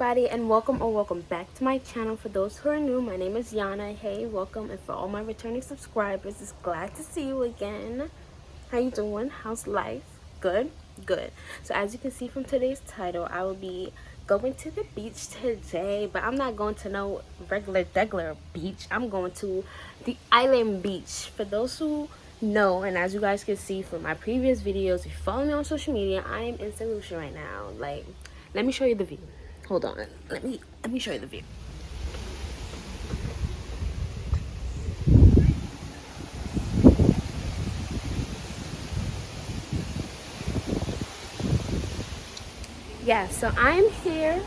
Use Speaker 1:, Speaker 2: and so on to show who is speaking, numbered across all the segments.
Speaker 1: everybody, and welcome back to my channel. For those who are new, my name is Yana. Hey, welcome. And for all my returning subscribers, it's glad to see you again. How you doing? How's life? Good. So as you can see from today's title, I will be going to the beach today, but I'm not going to no regular beach. I'm going to the island beach. For those who know, and as you guys can see from my previous videos, if you follow me on social media, I am in St. Lucia right now. Like, let me show you the view. Hold on, let me show you the view. Yeah, so I'm here.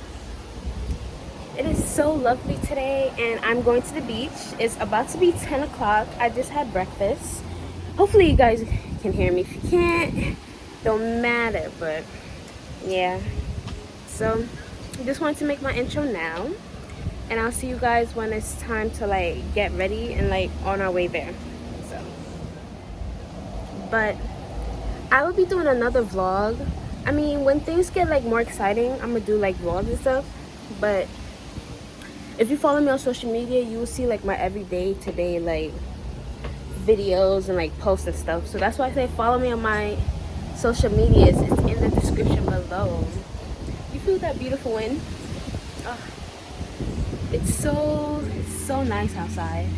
Speaker 1: It is so lovely today, and I'm going to the beach. It's about to be 10 o'clock. I just had breakfast. Hopefully you guys can hear me. If you can't, don't matter, but yeah. So I just wanted to make my intro now, and I'll see you guys when it's time to like get ready and like on our way there. So, but I will be doing another vlog. I mean, when things get like more exciting, I'm gonna do like vlogs and stuff. But if you follow me on social media, you will see like my everyday today like videos and like posts and stuff. So that's why I say follow me on my social medias. It's in the description below. You feel that beautiful wind? Oh, it's so nice outside.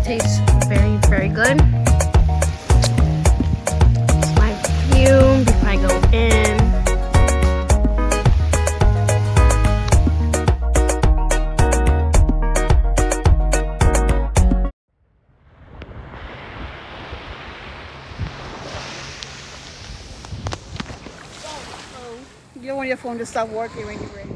Speaker 1: Tastes very good. It's my view before I go in.
Speaker 2: You don't want your phone to stop working when you're ready.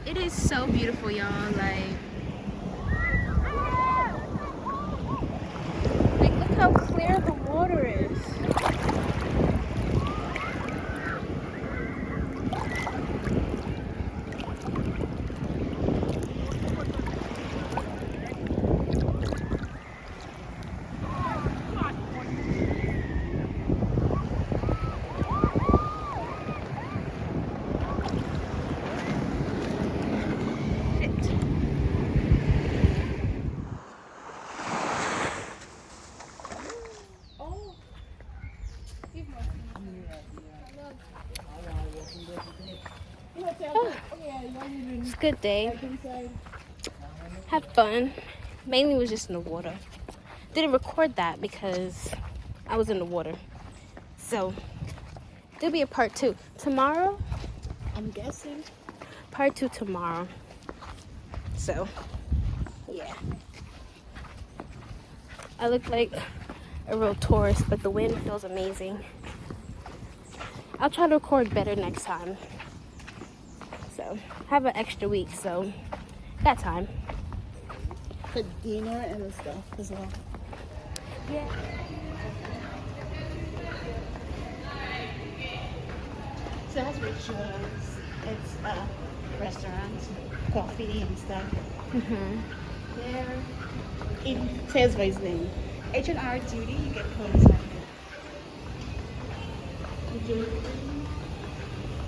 Speaker 1: It is so beautiful, y'all. Like look how clear the water is. It's a good day. Have fun. mainly was just in the water. Didn't record that because I was in the water. So there'll be a part 2 tomorrow.
Speaker 2: I'm guessing.
Speaker 1: Part 2 tomorrow. So yeah, I look like a real tourist, but the wind feels amazing. I'll try to record better next time. So have an extra week, so got time.
Speaker 2: For dinner and stuff as well.
Speaker 1: Yeah.
Speaker 2: So that's rituals. It's restaurants, coffee and stuff. There, in Salisbury's name. H&R Duty, you get clothes like that.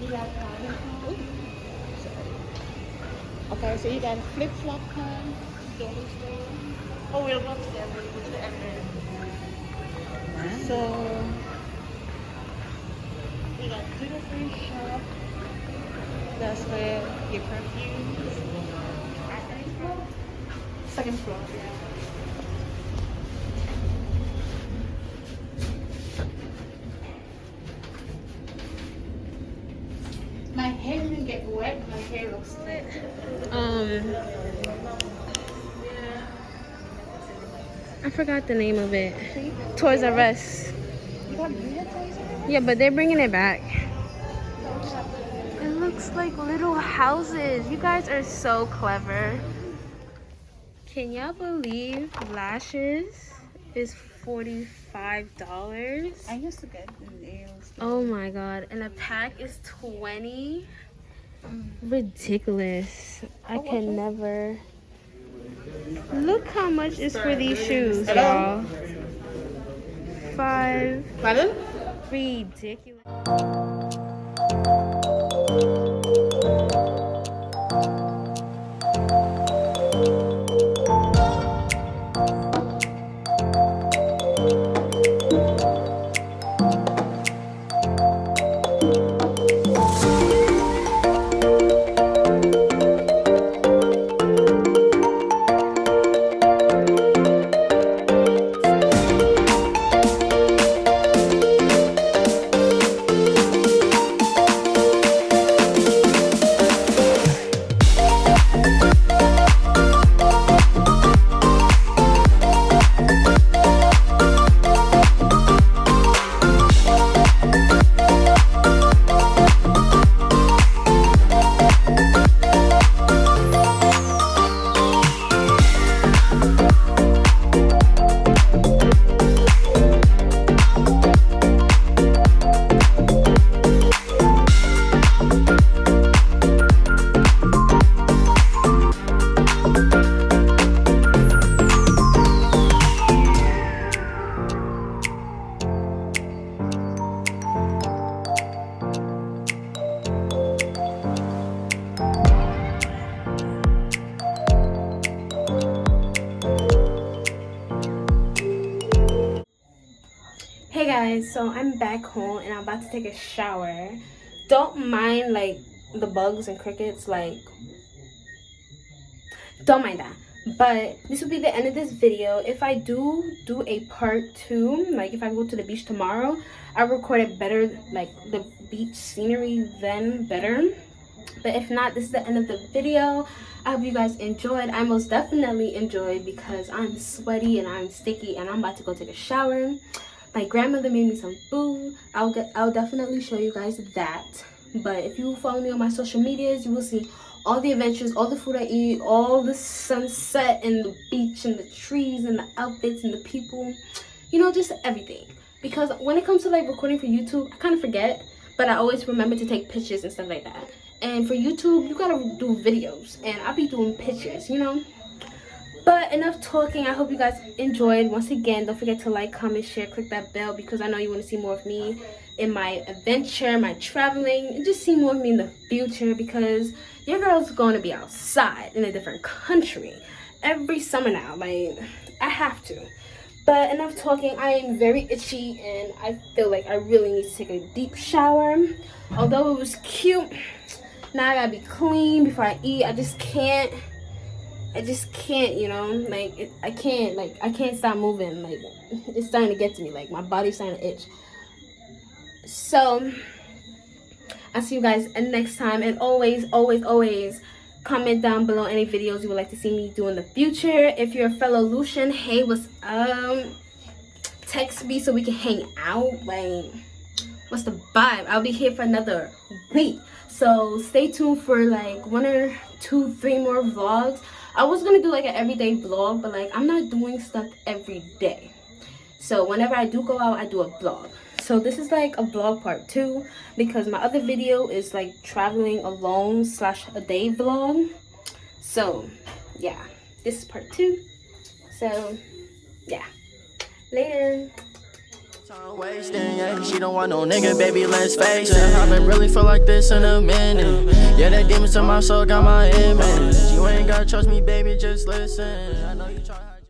Speaker 2: You got okay, so you got a flip-flop con, dollar store. Oh, we'll go to them with the address. So, we got duty-free shop. That's where your perfumes. Second floor. My hair didn't get wet. My hair looks thick.
Speaker 1: I forgot the name of it. Toys R Us.
Speaker 2: You got real toys?
Speaker 1: Yeah, but they're bringing it back. It looks like little houses. You guys are so clever. Can y'all believe lashes is $45?
Speaker 2: I used to get the nails.
Speaker 1: Oh my god. And a pack is 20. Ridiculous. I can never. Look how much is for these shoes, y'all. $5.
Speaker 2: Pardon?
Speaker 1: Ridiculous. Hey guys, so I'm back home and I'm about to take a shower. Don't mind like the bugs and crickets, like don't mind that. But this will be the end of this video. If I do a part 2, like if I go to the beach tomorrow, I'll record it better, like the beach scenery then better. But if not, this is the end of the video. I hope you guys enjoyed. I most definitely enjoyed because I'm sweaty and I'm sticky and I'm about to go take a shower. My grandmother made me some food. I'll definitely show you guys that. But if you follow me on my social medias, you will see all the adventures, all the food I eat, all the sunset and the beach and the trees and the outfits and the people, you know, just everything. Because when it comes to like recording for YouTube, I kind of forget, but I always remember to take pictures and stuff like that. And for YouTube, you gotta do videos, and I'll be doing pictures, you know. But enough talking. I hope you guys enjoyed. Once again, don't forget to like, comment, share, click that bell because I know you want to see more of me in my adventure, my traveling, and just see more of me in the future because your girl's going to be outside in a different country every summer now. Like, I have to. But enough talking. I am very itchy and I feel like I really need to take a deep shower. Although it was cute, now I gotta be clean before I eat. I just can't I just can't, you know, like I can't stop moving. Like it's starting to get to me. Like my body's starting to itch. So I'll see you guys next time, and always comment down below any videos you would like to see me do in the future. If you're a fellow Lucian, hey, what's text me so we can hang out. Like, what's the vibe? I'll be here for another week, so stay tuned for like 1 or 2, 3 more vlogs. I was gonna do like an everyday vlog, but like I'm not doing stuff every day, so whenever I do go out, I do a vlog. So this is like a vlog part 2, because my other video is like traveling alone / a day vlog. So yeah, this is part 2. So yeah, later.
Speaker 3: Wasting, yeah, she don't want no nigga, baby, let's face it. I've been really feel like this in a minute. Yeah, that demons in my soul got my image. You ain't gotta trust me, baby, just listen. I know you try.